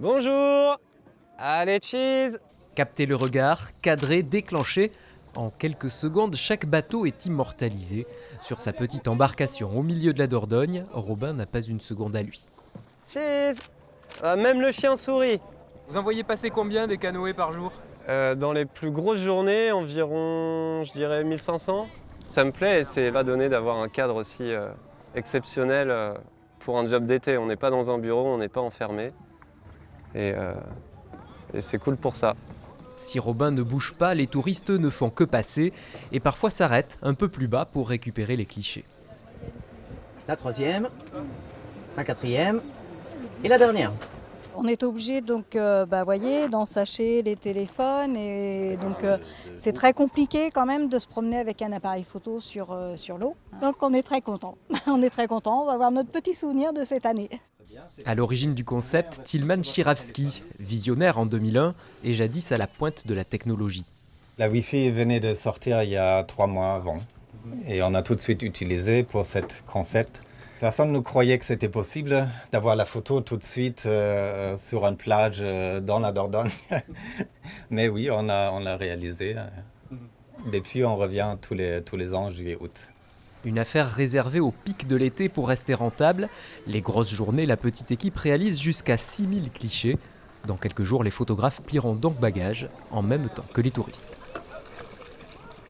Bonjour. Allez, cheese. Capter le regard, cadrer, déclencher. En quelques secondes, chaque bateau est immortalisé. Sur sa petite embarcation au milieu de la Dordogne, Robin n'a pas une seconde à lui. Cheese. Même le chien sourit. Vous en voyez passer combien des canoës par jour? Dans les plus grosses journées, environ, je dirais 1500. Ça me plaît et c'est pas donné d'avoir un cadre aussi exceptionnel pour un job d'été. On n'est pas dans un bureau, on n'est pas enfermé. Et c'est cool pour ça. Si Robin ne bouge pas, les touristes ne font que passer et parfois s'arrêtent un peu plus bas pour récupérer les clichés. La troisième, la quatrième et la dernière. On est obligé donc, voyez, d'ensacher les téléphones et donc c'est très compliqué quand même de se promener avec un appareil photo sur l'eau. Donc on est très content. On est très content. On va avoir notre petit souvenir de cette année. À l'origine du concept, Tilman Chiravski, visionnaire en 2001 et jadis à la pointe de la technologie. La Wi-Fi venait de sortir il y a 3 mois avant et on a tout de suite utilisé pour ce concept. Personne ne croyait que c'était possible d'avoir la photo tout de suite sur une plage dans la Dordogne. Mais oui, on l'a réalisé. Depuis, on revient tous les ans, juillet-août. Une affaire réservée au pic de l'été pour rester rentable. Les grosses journées, la petite équipe réalise jusqu'à 6000 clichés. Dans quelques jours, les photographes plieront donc bagages en même temps que les touristes.